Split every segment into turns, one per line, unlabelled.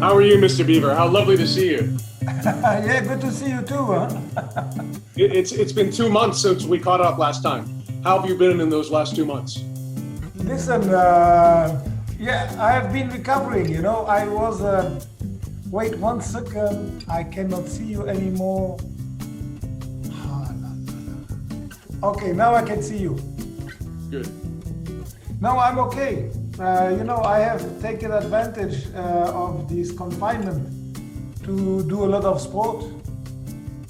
How are you, Mr. Biver? How lovely to see you.
Yeah, good to see you too, huh?
It's been 2 months since we caught up last time. How have you been in those last 2 months?
Listen, yeah, I have been recovering, you know. I was, wait 1 second, I cannot see you anymore. Okay, now I can see you.
Good.
No, I'm okay. You know, I have taken advantage of this confinement to do a lot of sport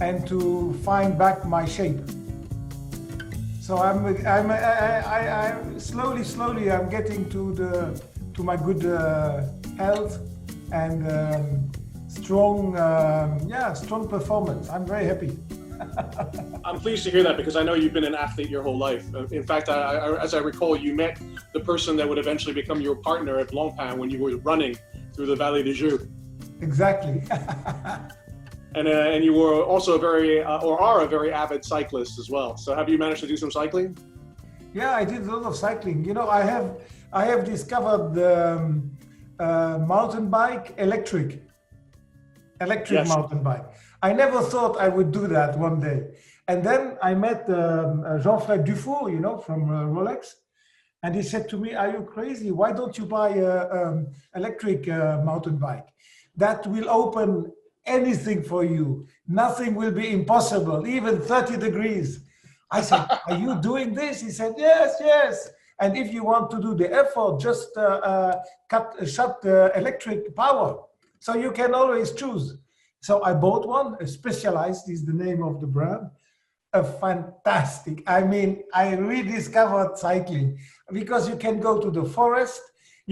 and to find back my shape. So I'm slowly I'm getting to my good health and strong performance. I'm very happy.
I'm pleased to hear that because I know you've been an athlete your whole life. In fact, as I recall, you met the person that would eventually become your partner at Blancpain when you were running through the Vallée des Jeux.
Exactly.
And you were also are a very avid cyclist as well. So have you managed to do some cycling?
Yeah, I did a lot of cycling. You know, I have discovered the mountain bike, electric yes. Mountain bike. I never thought I would do that one day. And then I met Jean-Claude Dufour, you know, from Rolex. And he said to me, "Are you crazy? Why don't you buy an electric mountain bike? That will open anything for you. Nothing will be impossible, even 30 degrees. I said, "Are you doing this?" He said, "Yes, yes. And if you want to do the effort, just shut the electric power. So you can always choose." So I bought one, Specialized is the name of the brand. A fantastic, I mean, I rediscovered cycling because you can go to the forest,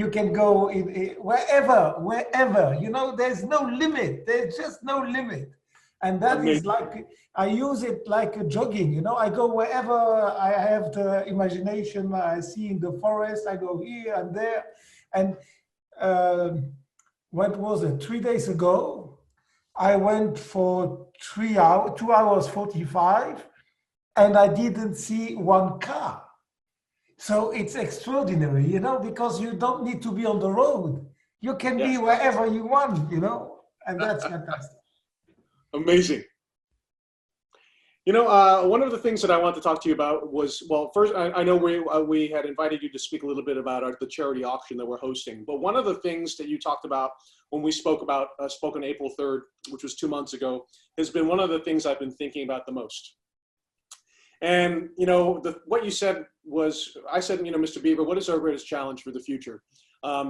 you can go in wherever, you know, there's no limit. There's just no limit. And that is like, I use it like a jogging, you know, I go wherever I have the imagination, I see in the forest, I go here and there. And what was it, 3 days ago, I went for 2 hours 45, and I didn't see one car. So it's extraordinary, you know, because you don't need to be on the road. You can be wherever you want, you know, and that's fantastic.
Amazing. You know, one of the things that I want to talk to you about was, well, first, I know we had invited you to speak a little bit about the charity auction that we're hosting, but one of the things that you talked about when we spoke on April 3rd, which was 2 months ago, has been one of the things I've been thinking about the most. And, you know, what you said was, I said, you know, Mr. Biver, what is our greatest challenge for the future?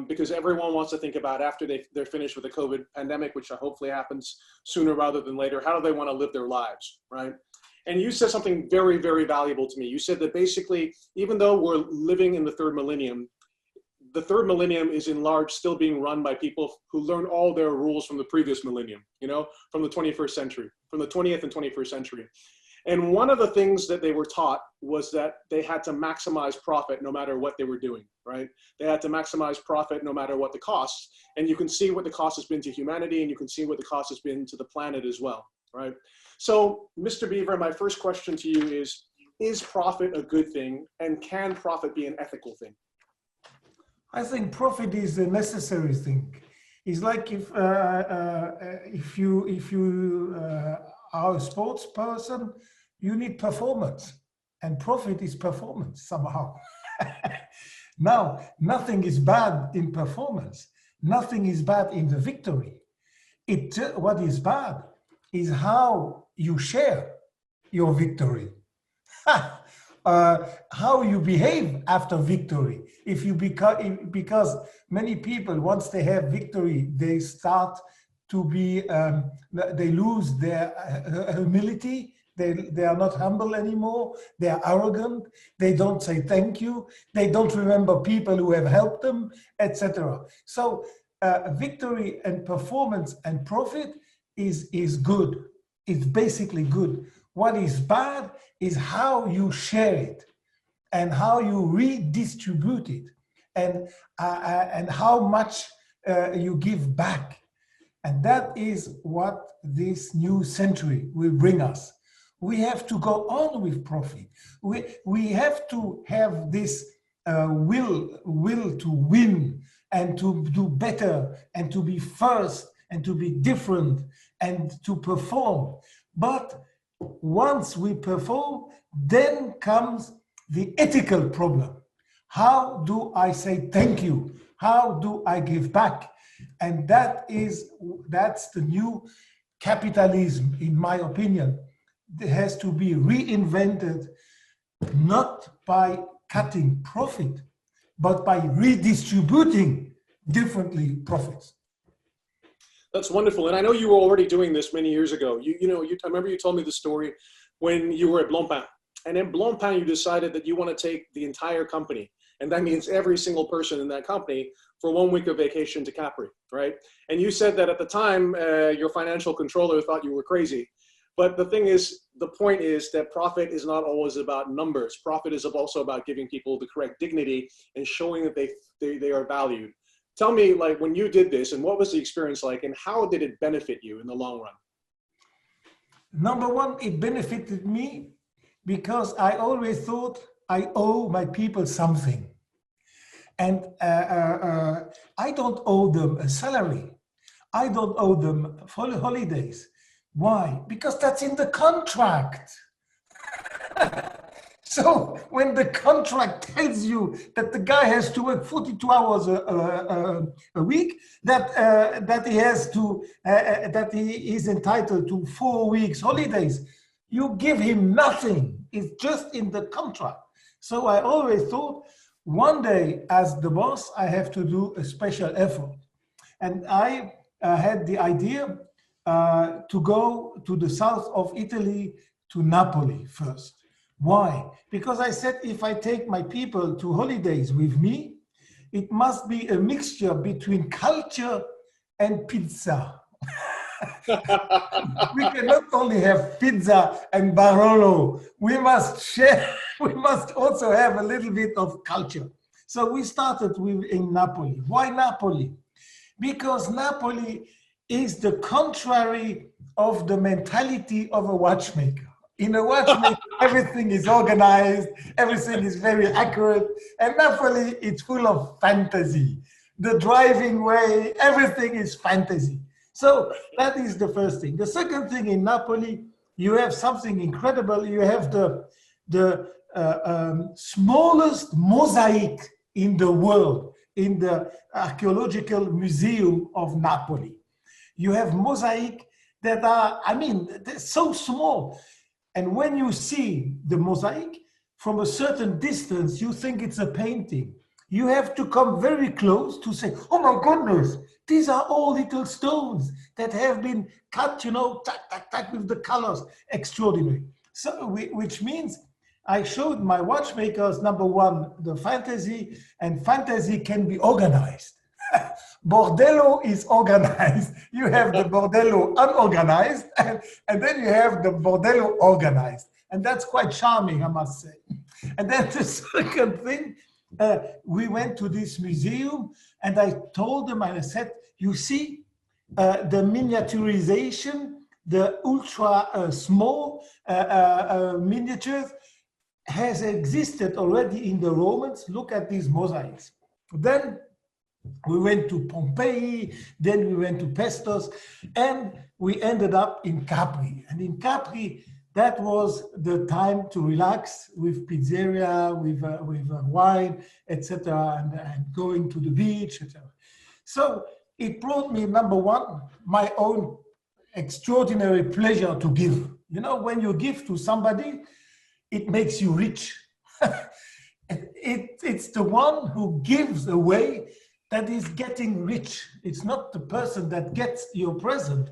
Because everyone wants to think about after they're finished with the COVID pandemic, which hopefully happens sooner rather than later, how do they want to live their lives, right? And you said something very, very valuable to me. You said that basically, even though we're living in the third millennium, the third millennium is in large still being run by people who learned all their rules from the previous millennium, you know, from the 21st century, from the 20th and 21st century. And one of the things that they were taught was that they had to maximize profit no matter what they were doing, right? They had to maximize profit no matter what the cost. And you can see what the cost has been to humanity, and you can see what the cost has been to the planet as well, right? So, Mr. Biver, my first question to you is profit a good thing? And can profit be an ethical thing?
I think profit is a necessary thing. It's like if you are a sports person, you need performance, and profit is performance somehow. Now, nothing is bad in performance. Nothing is bad in the victory. What is bad is how you share your victory. How you behave after victory. Because many people, once they have victory, they start to be, they lose their humility. They are not humble anymore. They are arrogant. They don't say thank you. They don't remember people who have helped them, etc. So victory and performance and profit is good. It's basically good. What is bad is how you share it and how you redistribute it and how much you give back. And that is what this new century will bring us. We have to go on with profit. We have to have this will to win and to do better and to be first and to be different and to perform. But once we perform, then comes the ethical problem. How do I say thank you? How do I give back? And that's the new capitalism, in my opinion. It has to be reinvented, not by cutting profit, but by redistributing differently profits.
That's wonderful. And I know you were already doing this many years ago. I remember you told me the story when you were at Blancpain. And in Blancpain, you decided that you want to take the entire company, and that means every single person in that company, for 1 week of vacation to Capri, right? And you said that at the time, your financial controller thought you were crazy. But the thing is, the point is that profit is not always about numbers. Profit is also about giving people the correct dignity and showing that they are valued. Tell me, like, when you did this, and what was the experience like, and how did it benefit you in the long run?
Number one, it benefited me because I always thought I owe my people something. And I don't owe them a salary. I don't owe them holidays. Why? Because that's in the contract. So when the contract tells you that the guy has to work 42 hours a week, that he is entitled to 4 weeks holidays, you give him nothing. It's just in the contract. So I always thought, one day as the boss, I have to do a special effort. And I had the idea to go to the south of Italy, to Napoli first. Why? Because I said, if I take my people to holidays with me, it must be a mixture between culture and pizza. We cannot only have pizza and Barolo. We must share, we must also have a little bit of culture. So we started in Napoli. Why Napoli? Because Napoli is the contrary of the mentality of a watchmaker. In a watchmaker, everything is organized, everything is very accurate, and Napoli, it's full of fantasy. The driving way, everything is fantasy. So that is the first thing. The second thing, in Napoli, you have something incredible. You have the smallest mosaic in the world, in the Archaeological Museum of Napoli. You have mosaic that are, they're so small. And when you see the mosaic from a certain distance, you think it's a painting. You have to come very close to say, oh my goodness, these are all little stones that have been cut, tack, tack, tack with the colors. Extraordinary. So, which means I showed my watchmakers, number one, the fantasy, and fantasy can be organized. Bordello is organized. You have the bordello unorganized, and then you have the bordello organized. And that's quite charming, I must say. And then the second thing, we went to this museum, and I told them, and I said, you see, the miniaturization, the ultra small miniatures has existed already in the Romans. Look at these mosaics. Then we went to Pompeii, then we went to Pestos, and we ended up in Capri. And in Capri, that was the time to relax with pizzeria, with wine, etc., and going to the beach, etc. So it brought me, number one, my own extraordinary pleasure to give. When you give to somebody, it makes you rich. It's the one who gives away that is getting rich. It's not the person that gets your present.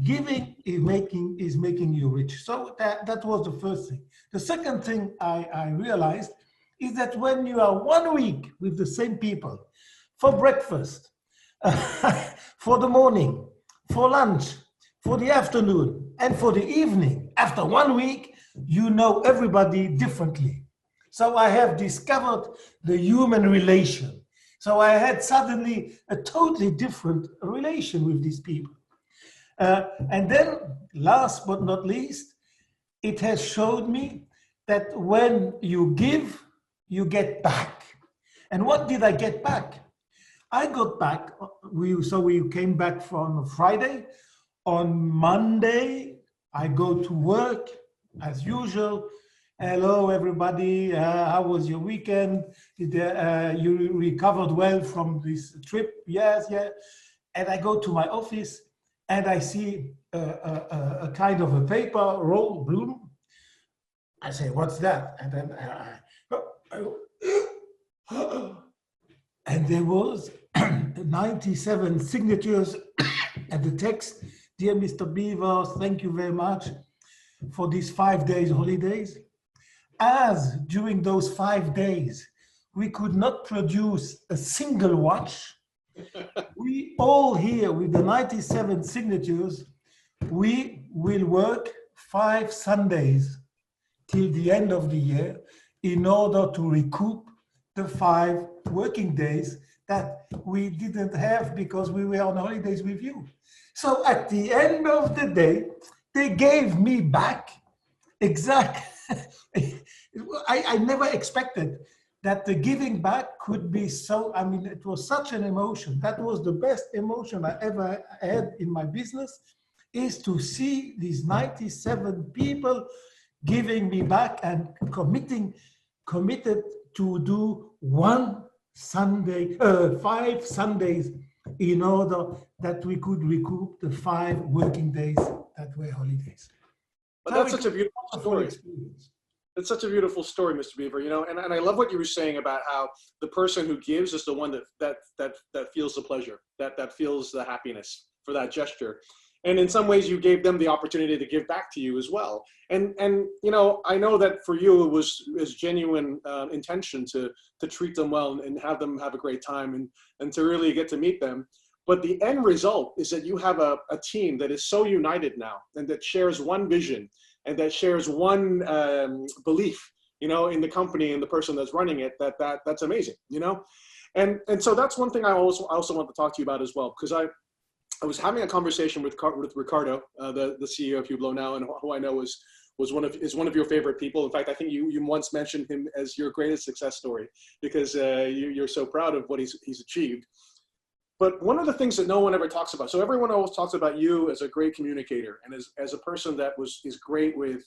Giving is making you rich. So that was the first thing. The second thing I realized is that when you are 1 week with the same people, for breakfast, for the morning, for lunch, for the afternoon, and for the evening, after 1 week, you know everybody differently. So I have discovered the human relation. So I had suddenly a totally different relation with these people. And then, last but not least, it has showed me that when you give, you get back. And what did I get back? I got back, we came back from Friday. On Monday, I go to work as usual. Hello, everybody. How was your weekend? You recovered well from this trip? Yes, yeah. And I go to my office and I see a kind of a paper roll, bloom. I say, what's that? And then and there was 97 signatures and the text, dear Mr. Biver, thank you very much for these 5 days holidays. As during those 5 days, we could not produce a single watch, we all here with the 97 signatures, we will work 5 Sundays till the end of the year in order to recoup the 5 working days that we didn't have because we were on holidays with you. So at the end of the day, they gave me back exact. I never expected that the giving back could be so, I mean, it was such an emotion. That was the best emotion I ever had in my business, is to see these 97 people giving me back and committed to do 1 Sunday, 5 Sundays in order that we could recoup the 5 working days that were holidays.
But that's such a beautiful story. It's such a beautiful story, Mr. Biver, you know, and I love what you were saying about how the person who gives is the one that feels the pleasure, that feels the happiness for that gesture. And in some ways you gave them the opportunity to give back to you as well. And you know, I know that for you it was genuine intention to treat them well and have them have a great time and to really get to meet them. But the end result is that you have a team that is so united now and that shares one vision and that shares one belief, you know, in the company and the person that's running it, that's amazing, you know? And so that's one thing I also want to talk to you about as well, because I was having a conversation with Ricardo, the CEO of Hublot now, and who I know is one of your favorite people. In fact, I think you once mentioned him as your greatest success story because you're so proud of what he's achieved. But one of the things that no one ever talks about, so everyone always talks about you as a great communicator and as a person that is great with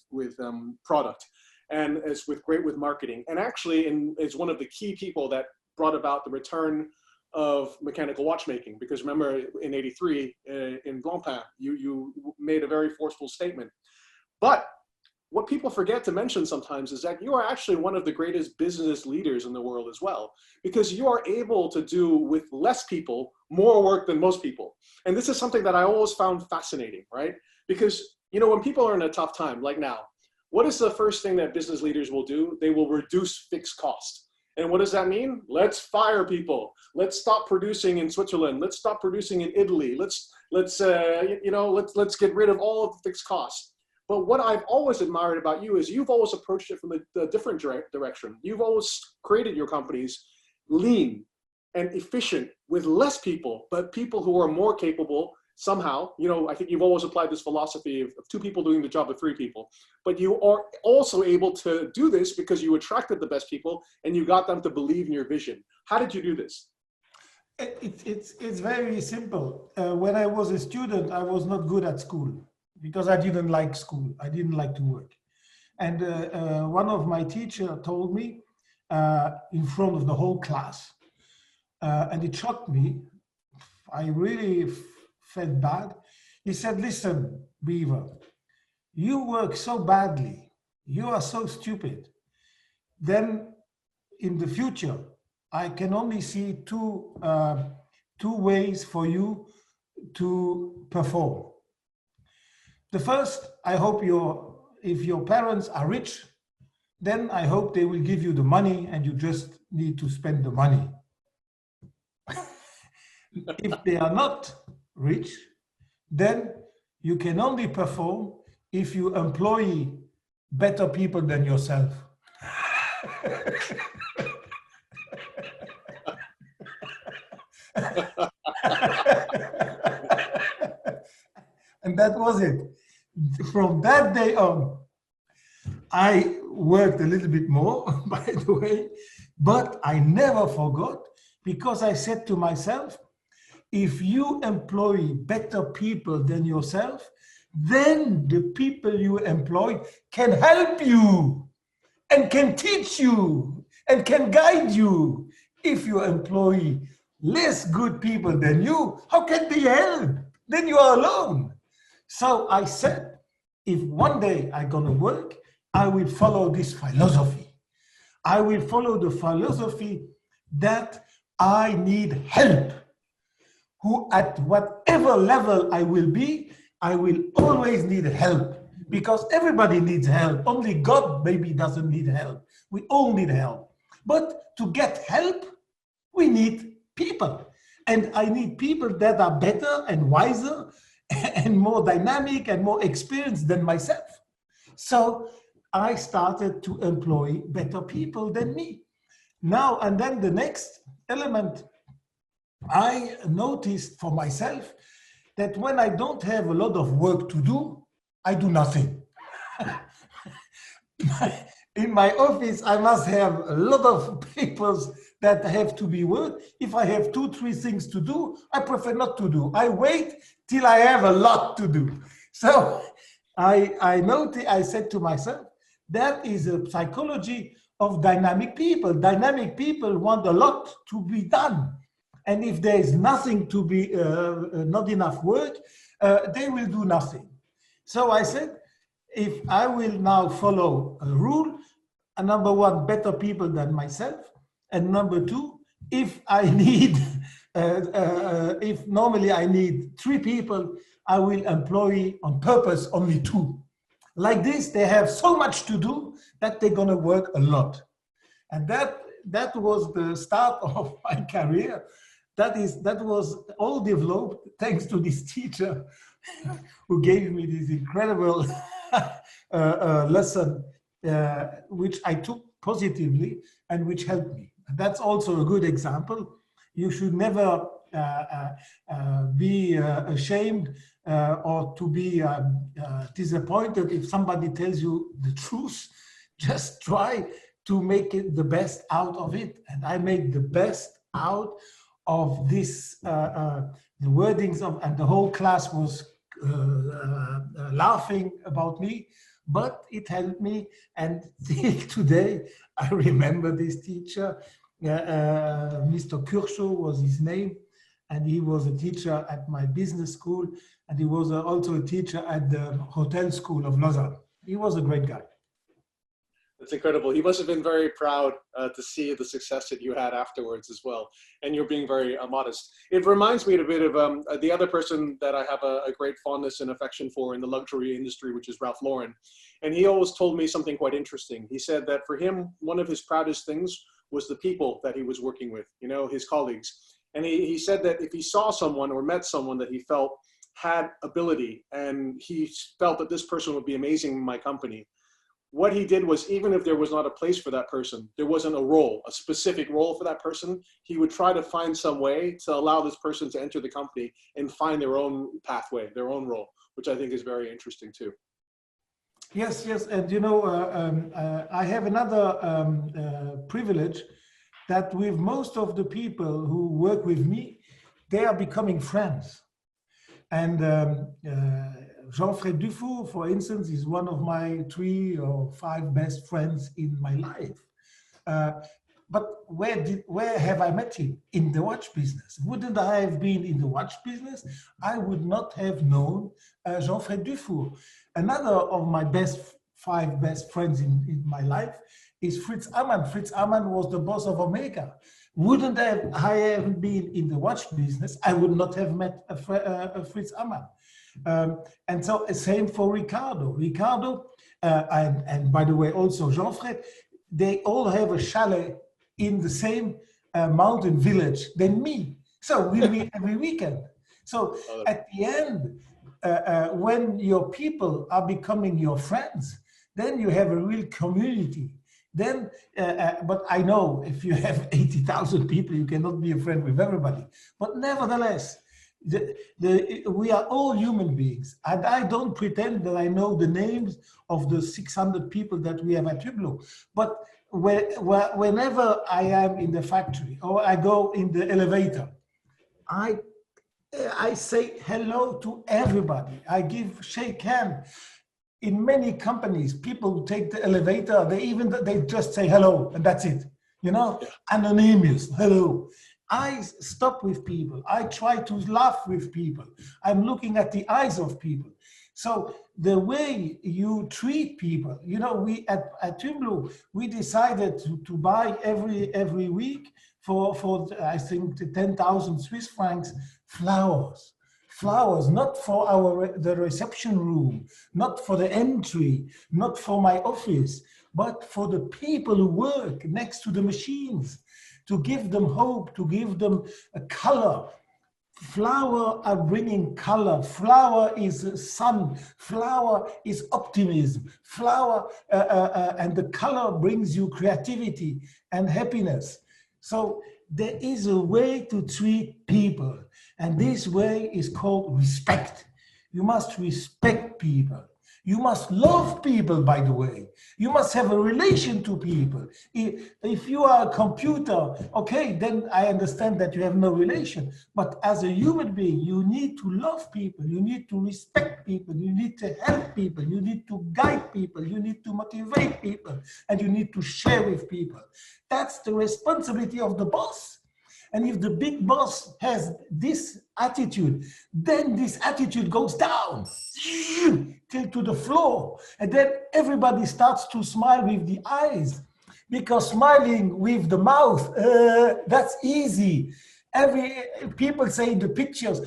product and is great with marketing, and actually is one of the key people that brought about the return of mechanical watchmaking. Because remember, in '83 in Blancpain, you made a very forceful statement. But what people forget to mention sometimes is that you are actually one of the greatest business leaders in the world as well, because you are able to do with less people more work than most people. And this is something that I always found fascinating, right? Because, you know, when people are in a tough time, like now, what is the first thing that business leaders will do? They will reduce fixed costs. And what does that mean? Let's fire people. Let's stop producing in Switzerland. Let's stop producing in Italy. Let's get rid of all of the fixed costs. But what I've always admired about you is you've always approached it from a different direction. You've always created your companies lean and efficient with less people, but people who are more capable somehow. You know, I think you've always applied this philosophy of 2 people doing the job of 3 people. But you are also able to do this because you attracted the best people and you got them to believe in your vision. How did you do this?
It's very simple. When I was a student, I was not good at school, because I didn't like school. I didn't like to work. And one of my teachers told me in front of the whole class, and it shocked me. I really felt bad. He said, listen, Biver, you work so badly. You are so stupid. Then in the future, I can only see two ways for you to perform. The first, I hope if your parents are rich, then I hope they will give you the money and you just need to spend the money. If they are not rich, then you can only perform if you employ better people than yourself. And that was it. From that day on, I worked a little bit more, by the way, but I never forgot because I said to myself, if you employ better people than yourself, then the people you employ can help you and can teach you and can guide you. If you employ less good people than you, how can they help? Then you are alone. So I said, if one day I'm gonna work, I will follow this philosophy. I will follow the philosophy that I need help. Who at whatever level I will be, I will always need help, because everybody needs help. Only God maybe doesn't need help. We all need help. But to get help, we need people. And I need people that are better and wiser and more dynamic and more experienced than myself. So I started to employ better people than me. Now, and then the next element, I noticed for myself that when I don't have a lot of work to do, I do nothing. In my office, I must have a lot of papers that have to be worked. If I have 2, 3 things to do, I prefer not to do. I wait till I have a lot to do. So I said to myself, that is a psychology of dynamic people. Dynamic people want a lot to be done. And if there is nothing to be, not enough work, they will do nothing. So I said, if I will now follow a rule, number one, better people than myself, and number two, if I need, if normally I need 3 people, I will employ on purpose only 2. Like this, they have so much to do that they're gonna work a lot. And that was the start of my career. That was all developed thanks to this teacher who gave me this incredible lesson, which I took positively and which helped me. That's also a good example. You should never be ashamed or to be disappointed if somebody tells you the truth. Just try to make it the best out of it. And I make the best out of this, the wordings of, and the whole class was laughing about me, but it helped me. And till today, I remember this teacher, Mr. Kirschel was his name, and he was a teacher at my business school, and he was also a teacher at the hotel school of Lausanne. He was a great guy.
That's incredible. He must have been very proud to see the success that you had afterwards as well. And you're being very modest. It reminds me a bit of the other person that I have a great fondness and affection for in the luxury industry, which is Ralph Lauren. And he always told me something quite interesting. He said that for him, one of his proudest things was the people that he was working with, you know, his colleagues. And he said that if he saw someone or met someone that he felt had ability and he felt that this person would be amazing in my company, what he did was, even if there was not a place for that person, there wasn't a role, a specific role for that person, he would try to find some way to allow this person to enter the company and find their own pathway, their own role, which I think is very interesting too.
Yes, yes. And you know, I have another privilege that with most of the people who work with me, they are becoming friends. And Jean-Claude Dufour, for instance, is one of my 3 or 5 best friends in my life. But where have I met him? In the watch business. Wouldn't I have been in the watch business, I would not have known Jean-Claude Dufour. Another of my 5 best friends in my life is Fritz Ammann. Fritz Ammann was the boss of Omega. Wouldn't I have been in the watch business, I would not have met Fritz Ammann. And so same for Ricardo. Ricardo, and by the way, also Jean-Fred, they all have a chalet in the same mountain village than me. So we meet every weekend. So at the end, when your people are becoming your friends, then you have a real community. Then, but I know if you have 80,000 people, you cannot be a friend with everybody. But nevertheless, we are all human beings. And I don't pretend that I know the names of the 600 people that we have at Hublot. But whenever I am in the factory or I go in the elevator, I say hello to everybody. Shake hand. In many companies, people who take the elevator, they just say hello and that's it. You know, anonymous, hello. I stop with people. I try to laugh with people. I'm looking at the eyes of people. So the way you treat people, you know, we at Tumblr, we decided to buy every week for I think 10,000 Swiss francs flowers. Flowers, not for the reception room, not for the entry, not for my office, but for the people who work next to the machines, to give them hope, to give them a color. Flower are bringing color. Flower is sun. Flower is optimism. Flower and the color brings you creativity and happiness. So there is a way to treat people, and this way is called respect. You must respect people. You must love people, by the way. You must have a relation to people. If you are a computer, okay, then I understand that you have no relation. But as a human being, you need to love people. You need to respect people. You need to help people. You need to guide people. You need to motivate people. And you need to share with people. That's the responsibility of the boss. And if the big boss has this attitude, then this attitude goes down to the floor. And then everybody starts to smile with the eyes, because smiling with the mouth, that's easy. People say in the pictures,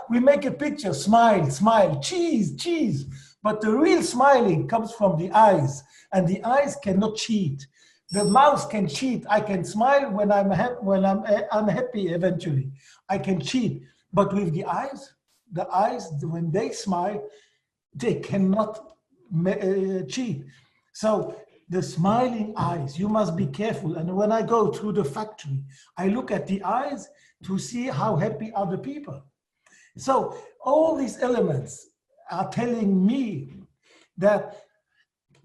we make a picture, smile, smile, cheese, cheese. But the real smiling comes from the eyes, and the eyes cannot cheat. The mouth can cheat. I can smile when I'm unhappy eventually. I can cheat. But with the eyes, when they smile, they cannot cheat. So the smiling eyes, you must be careful. And when I go through the factory, I look at the eyes to see how happy are the people. So all these elements are telling me that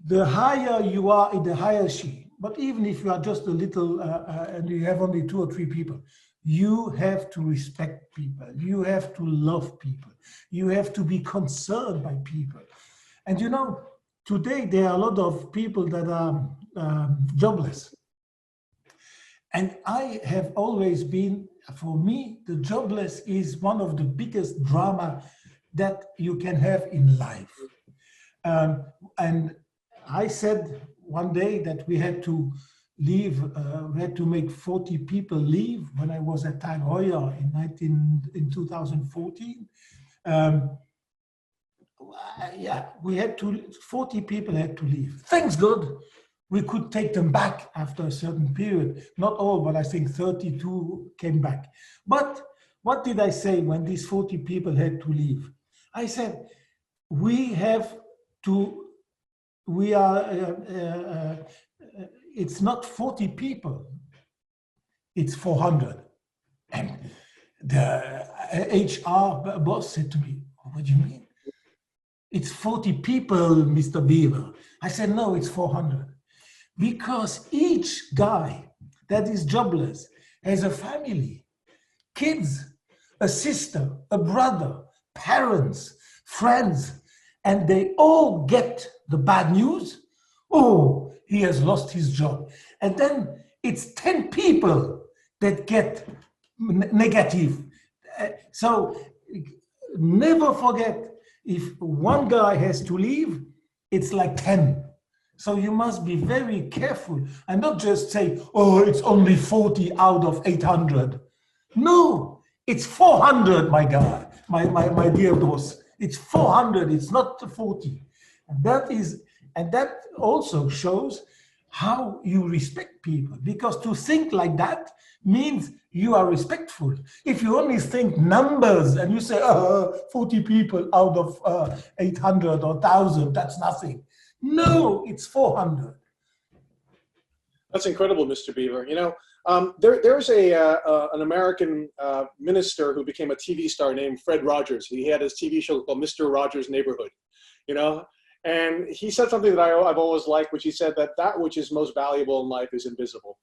the higher you are in the hierarchy, but even if you are just a little and you have only 2 or 3 people, you have to respect people. You have to love people. You have to be concerned by people. And you know, today there are a lot of people that are jobless. And I have always been, for me, the jobless is one of the biggest drama that you can have in life. And I said one day that we had to leave, we had to make 40 people leave when I was at Tag Heuer in 2014. We had to, 40 people had to leave. Thanks God, we could take them back after a certain period. Not all, but I think 32 came back. But what did I say when these 40 people had to leave? I said, it's not 40 people, it's 400. And the HR boss said to me, what do you mean? It's 40 people, Mr. Biver. I said, no, it's 400. Because each guy that is jobless has a family, kids, a sister, a brother, parents, friends, and they all get the bad news. Oh, he has lost his job. And then it's 10 people that get negative. So never forget, if one guy has to leave, it's like 10. So you must be very careful and not just say, oh, it's only 40 out of 800. No, it's 400, my guy, my dear boss. It's 400, it's not 40. And that also shows how you respect people, because to think like that means you are respectful. If you only think numbers and you say 40 people out of 800 or 1,000, that's nothing. No, it's 400.
That's incredible, Mr. Biver. You know, there's an American minister who became a TV star named Fred Rogers. He had his TV show called Mr. Rogers' Neighborhood, you know, And he said something that I've always liked, which he said that that which is most valuable in life is invisible.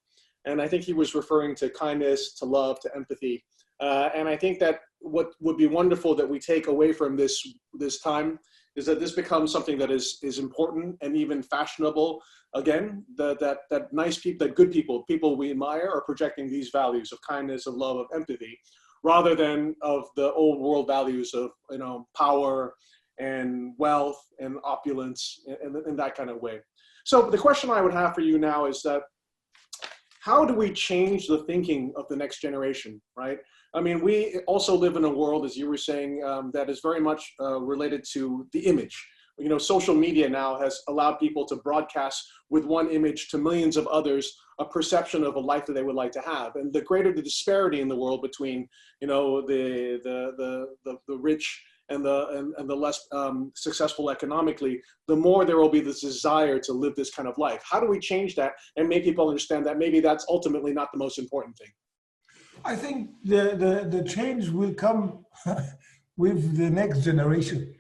And I think he was referring to kindness, to love, to empathy. And I think that what would be wonderful that we take away from this time is that this becomes something that is important and even fashionable. Again, that nice people, that good people we admire, are projecting these values of kindness, of love, of empathy, rather than of the old world values of, you know, power and wealth and opulence in that kind of way. So the question I would have for you now is that, how do we change the thinking of the next generation, right? I mean, we also live in a world, as you were saying, that is very much related to the image. You know, social media now has allowed people to broadcast with one image to millions of others a perception of a life that they would like to have. And the greater the disparity in the world between, you know, the rich and the less successful economically, the more there will be this desire to live this kind of life. How do we change that and make people understand that maybe that's ultimately not the most important thing?
I think the change will come with the next generation.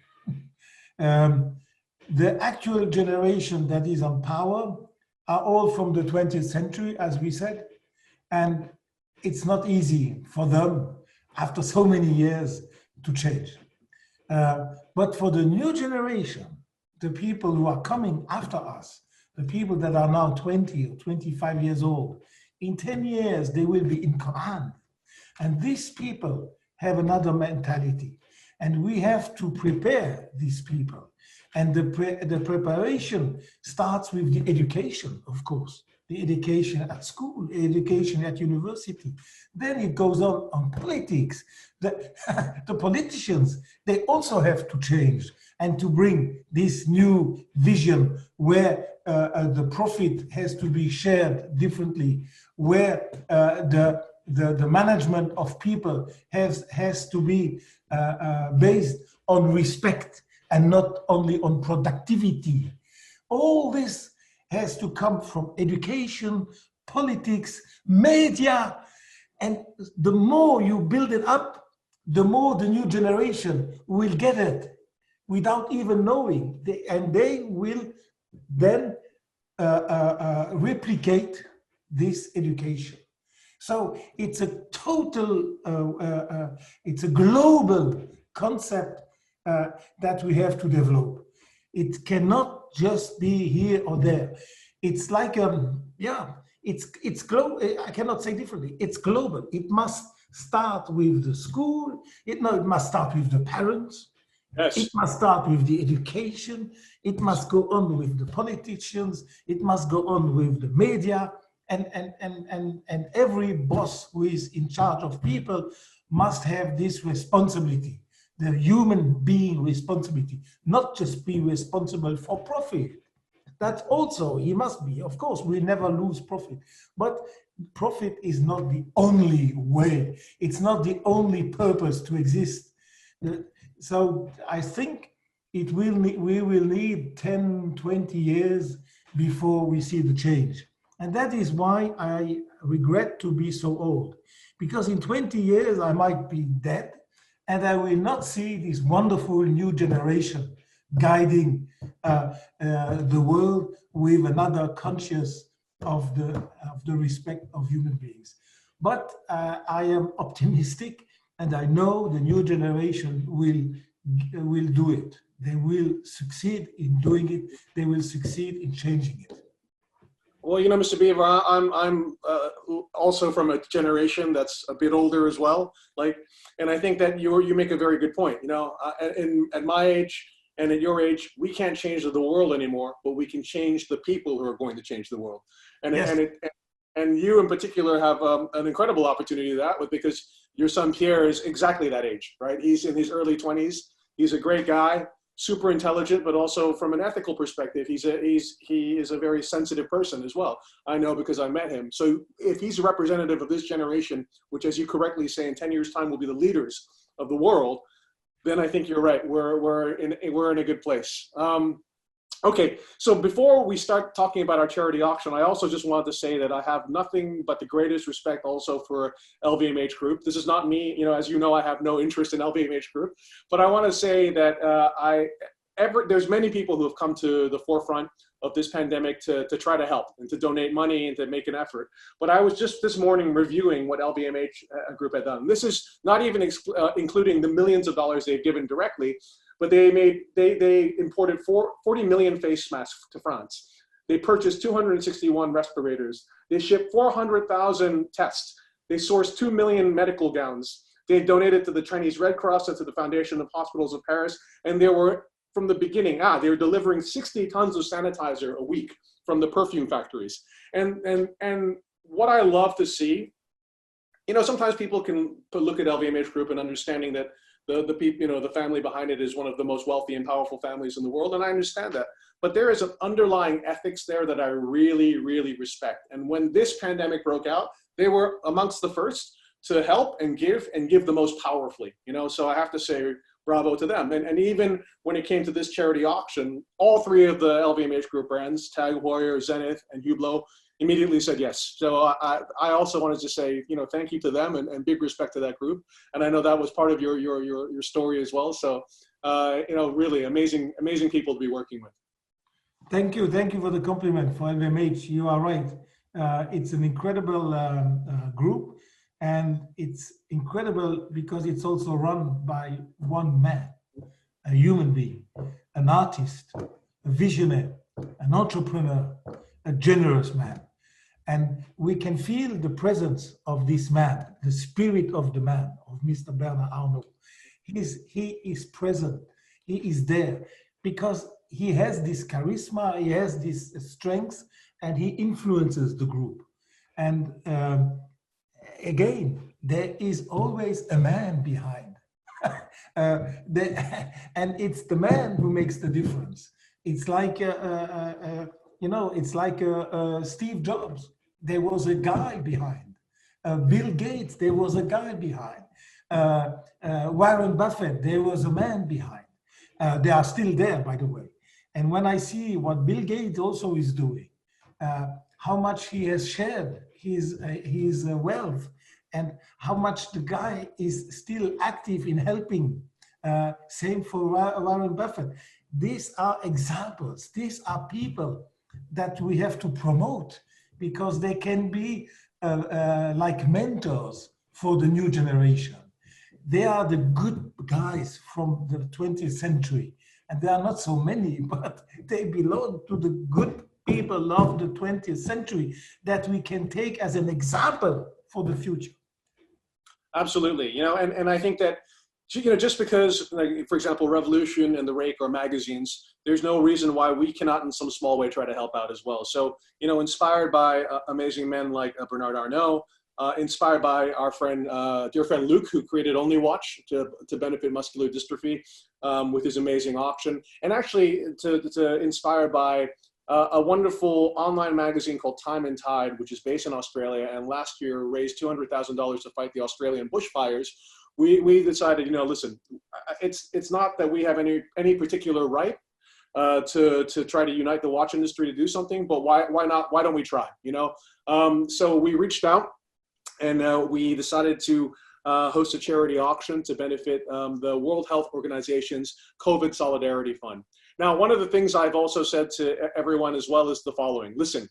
The actual generation that is on power are all from the 20th century, as we said, and it's not easy for them after so many years to change. But for the new generation, the people who are coming after us, the people that are now 20 or 25 years old, in 10 years, they will be in command. And these people have another mentality. And we have to prepare these people. And the preparation starts with the education, of course. The education at school, education at university. Then it goes on politics. The politicians, they also have to change and to bring this new vision where the profit has to be shared differently, where the management of people has to be based on respect and not only on productivity. All this has to come from education, politics, media, and the more you build it up, the more the new generation will get it without even knowing, and they will then replicate this education. So it's a total, it's a global concept that we have to develop. It cannot just be here or there. It's like, it's global. I cannot say differently. It's global. It must start with the school. It must start with the parents.
Yes.
It must start with the education. It must go on with the politicians. It must go on with the media. And every boss who is in charge of people must have this responsibility, the human being responsibility, not just be responsible for profit. That also he must be. Of course, we never lose profit, but profit is not the only way. It's not the only purpose to exist. So I think we will need 10, 20 years before we see the change. And that is why I regret to be so old, because in 20 years I might be dead and I will not see this wonderful new generation guiding the world with another conscious of the respect of human beings. But I am optimistic, and I know the new generation will do it. They will succeed in doing it. They will succeed in changing it.
Well, you know, Mr. Biver, I'm also from a generation that's a bit older as well. And I think that you make a very good point. You know, at my age and at your age, we can't change the world anymore, but we can change the people who are going to change the world. And you in particular have an incredible opportunity to that, because your son Pierre is exactly that age, right? He's in his early 20s. He's a great guy, super intelligent, but also from an ethical perspective, he is a very sensitive person as well. I know because I met him. So if he's a representative of this generation, which, as you correctly say, in 10 years' time will be the leaders of the world, then I think you're right. We're in a good place. Okay, so before we start talking about our charity auction, I also just wanted to say that I have nothing but the greatest respect also for LVMH Group. This is not me, you know, as you know, I have no interest in LVMH Group, but I want to say that there's many people who have come to the forefront of this pandemic to try to help and to donate money and to make an effort. But I was just this morning reviewing what LVMH group had done. This is not even including the millions of dollars they've given directly, but they imported 40 million face masks to France. They purchased 261 respirators. They shipped 400,000 tests. They sourced 2 million medical gowns. They donated to the Chinese Red Cross and to the Foundation of Hospitals of Paris. And they were, from the beginning, they were delivering 60 tons of sanitizer a week from the perfume factories. And what I love to see, sometimes people can look at LVMH Group and understanding that the family behind it is one of the most wealthy and powerful families in the world, and I understand that. But there is an underlying ethics there that I really, really respect. And when this pandemic broke out, they were amongst the first to help and give the most powerfully. So I have to say bravo to them. And even when it came to this charity auction, all three of the LVMH Group brands, TAG Heuer, Zenith, and Hublot, immediately said yes. So I also wanted to say, thank you to them and big respect to that group. And I know that was part of your story as well. So, really amazing people to be working with.
Thank you for the compliment for LVMH. You are right. It's an incredible group, and it's incredible because it's also run by one man, a human being, an artist, a visionary, an entrepreneur, a generous man. And we can feel the presence of this man, the spirit of the man, of Mr. Bernard Arnault. He is present, he is there, because he has this charisma, he has this strength, and he influences the group. And again, there is always a man behind. And it's the man who makes the difference. It's like, it's like Steve Jobs. There was a guy behind. Bill Gates, there was a guy behind. Warren Buffett, there was a man behind. They are still there, by the way. And when I see what Bill Gates also is doing, how much he has shared his wealth, and how much the guy is still active in helping. Same for Warren Buffett. These are examples. These are people that we have to promote because they can be like mentors for the new generation. They are the good guys from the 20th century. And there are not so many, but they belong to the good people of the 20th century that we can take as an example for the future.
Absolutely. And I think that, just because, like, for example, Revolution and the Rake are magazines, there's no reason why we cannot in some small way try to help out as well. So, inspired by amazing men like Bernard Arnault, inspired by our dear friend Luke, who created Only Watch to benefit muscular dystrophy with his amazing auction, and actually to inspired by a wonderful online magazine called Time and Tide, which is based in Australia, and last year raised $200,000 to fight the Australian bushfires. We decided, listen, it's not that we have any particular right to try to unite the watch industry to do something, but why not? Why don't we try? So we reached out, and we decided to host a charity auction to benefit the World Health Organization's COVID Solidarity Fund. Now, one of the things I've also said to everyone as well is the following. Listen,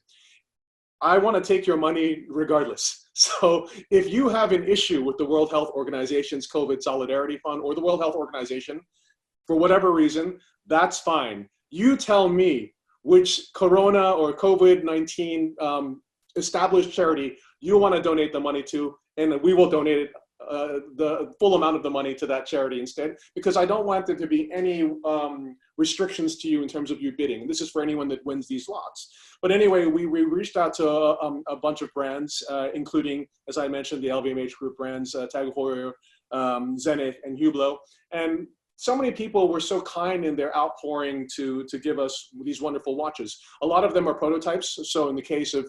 I want to take your money regardless. So if you have an issue with the World Health Organization's COVID Solidarity Fund or the World Health Organization, for whatever reason, that's fine. You tell me which Corona or COVID-19 established charity you want to donate the money to, and we will donate it, the full amount of the money to that charity instead, because I don't want there to be any restrictions to you in terms of you bidding. And this is for anyone that wins these lots. But anyway, we reached out to a bunch of brands, including, as I mentioned, the LVMH Group brands, TAG Heuer, Zenith, and Hublot. And so many people were so kind in their outpouring to give us these wonderful watches. A lot of them are prototypes. So in the case of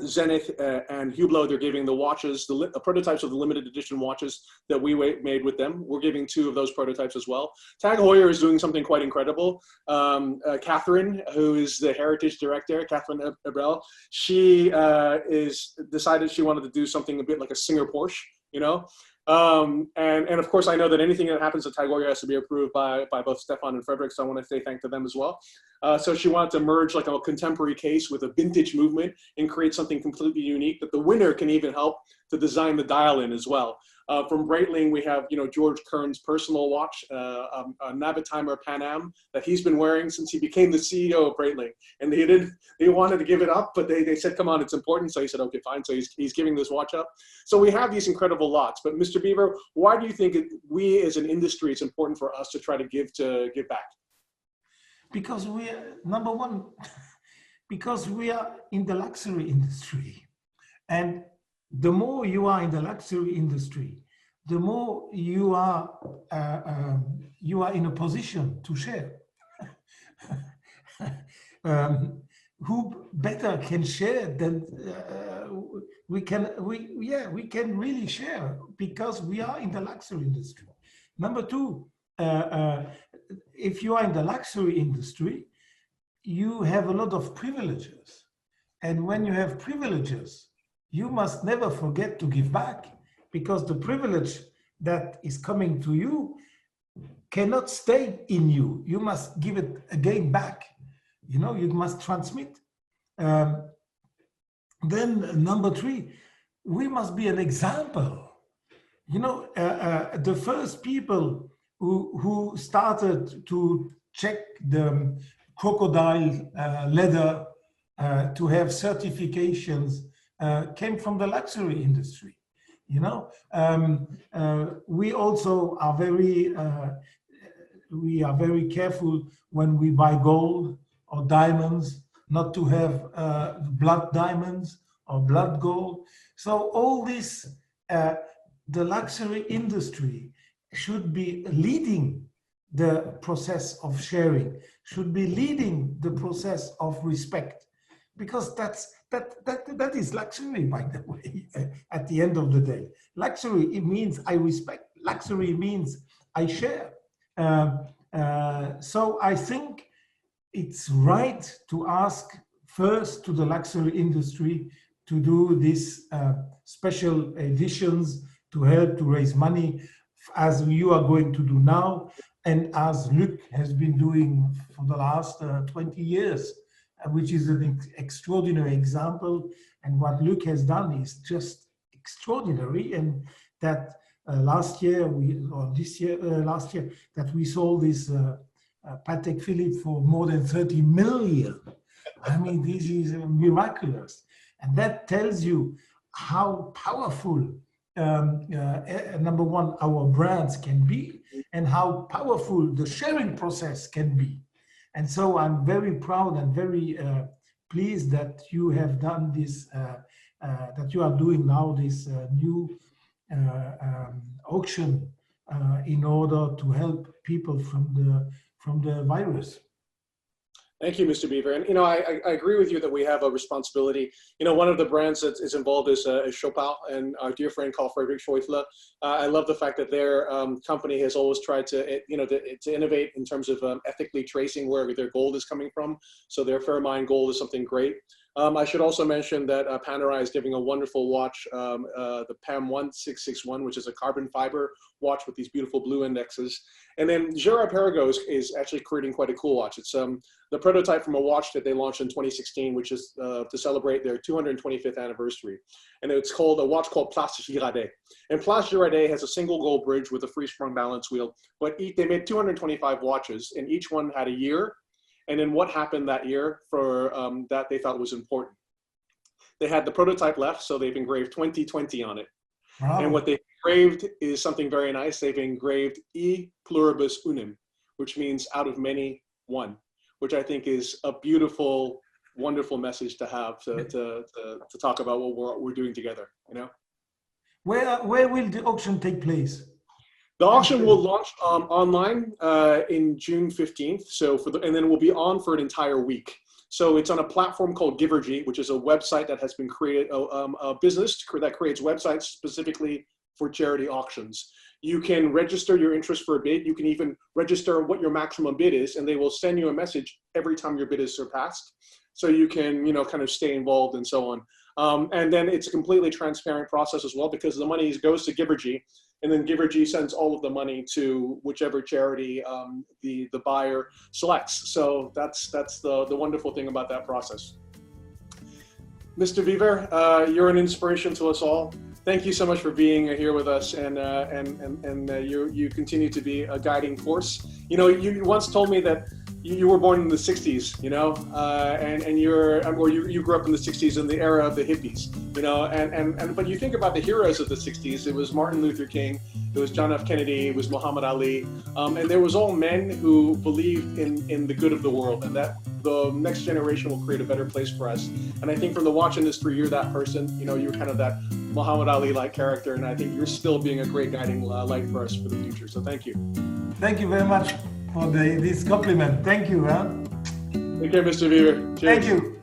Zenith and Hublot, they're giving the watches, the prototypes of the limited edition watches that we made with them. We're giving 2 of those prototypes as well. TAG Heuer is doing something quite incredible. Catherine, who is the heritage director, Catherine Ebrel, she decided she wanted to do something a bit like a Singer Porsche, And of course, I know that anything that happens at Tagoya has to be approved by both Stefan and Frederick, so I want to say thank to them as well. So she wanted to merge like a contemporary case with a vintage movement and create something completely unique that the winner can even help to design the dial-in as well. From Breitling, we have, George Kern's personal watch, a Navitimer Pan Am that he's been wearing since he became the CEO of Breitling. And they wanted to give it up, but they said, come on, it's important. So he said, okay, fine. So he's giving this watch up. So we have these incredible lots. But Mr. Biver, why do you think we as an industry, it's important for us to try to give back?
Because we are, number one, because we are in the luxury industry. And the more you are in the luxury industry, the more you are in a position to share. Who better can share than we can really share because we are in the luxury industry. Number two, if you are in the luxury industry, you have a lot of privileges. And when you have privileges, you must never forget to give back, because the privilege that is coming to you cannot stay in you. You must give it again back. You must transmit. Then number three, we must be an example. The first people who started to check the crocodile leather to have certifications came from the luxury industry. We also are very careful when we buy gold or diamonds, not to have blood diamonds or blood gold. So all this, the luxury industry should be leading the process of sharing, should be leading the process of respect, because that is luxury, by the way, at the end of the day. Luxury, it means I respect. Luxury means I share. So I think it's right to ask first to the luxury industry to do these special editions to help to raise money, as you are going to do now, and as Luc has been doing for the last 20 years, which is an extraordinary example. And what Luc has done is just extraordinary. And that last year, that we sold this Patek Philippe for more than 30 million. I mean, this is miraculous. And that tells you how powerful, number one, our brands can be, and how powerful the sharing process can be. And so I'm very proud and very pleased that you have done this, that you are doing now this new auction in order to help people from the virus.
Thank you, Mr. Biver. And, I agree with you that we have a responsibility. One of the brands that is involved is Chopin, and our dear friend called Frederick Schäufele. I love the fact that their company has always tried to, to innovate in terms of ethically tracing where their gold is coming from. So their Fair Mine gold is something great. I should also mention that Panerai is giving a wonderful watch, the PAM 1661, which is a carbon fiber watch with these beautiful blue indexes. And then Girard-Perregaux is actually creating quite a cool watch. It's the prototype from a watch that they launched in 2016, which is to celebrate their 225th anniversary. And it's called a watch called Place Girardet. And Place Girardet has a single gold bridge with a free-sprung balance wheel. But they made 225 watches, and each one had a year. And then what happened that year for that they thought was important. They had the prototype left, so they've engraved 2020 on it. Wow. And what they engraved is something very nice. They've engraved E pluribus unum, which means out of many, one, which I think is a beautiful, wonderful message to have to talk about what we're doing together,
Where will the auction take place?
The auction will launch online in June 15th. So and then it will be on for an entire week. So it's on a platform called Givergy, which is a website that has been created, a business that creates websites specifically for charity auctions. You can register your interest for a bid. You can even register what your maximum bid is, and they will send you a message every time your bid is surpassed. So you can, kind of stay involved and so on. And then it's a completely transparent process as well, because the money goes to Givergy. and then Givergy sends all of the money to whichever charity the buyer selects. So that's the wonderful thing about that process. Mr. Biver, you're an inspiration to us all. Thank you so much for being here with us, and you continue to be a guiding force. You know, you once told me that you were born in the 60s, you know, and you grew up in the 60s in the era of the hippies, you know, but you think about the heroes of the 60s. It was Martin Luther King, it was John F. Kennedy, it was Muhammad Ali, and there was all men who believed in the good of the world, and that the next generation will create a better place for us. And I think from watching this for you, you're that person. You know, you're kind of that Muhammad Ali-like character, and I think you're still being a great guiding light for us for the future. So thank you.
Thank you very much for this compliment. Thank you.
Take care, Mr. Biver. Cheers.
Thank you.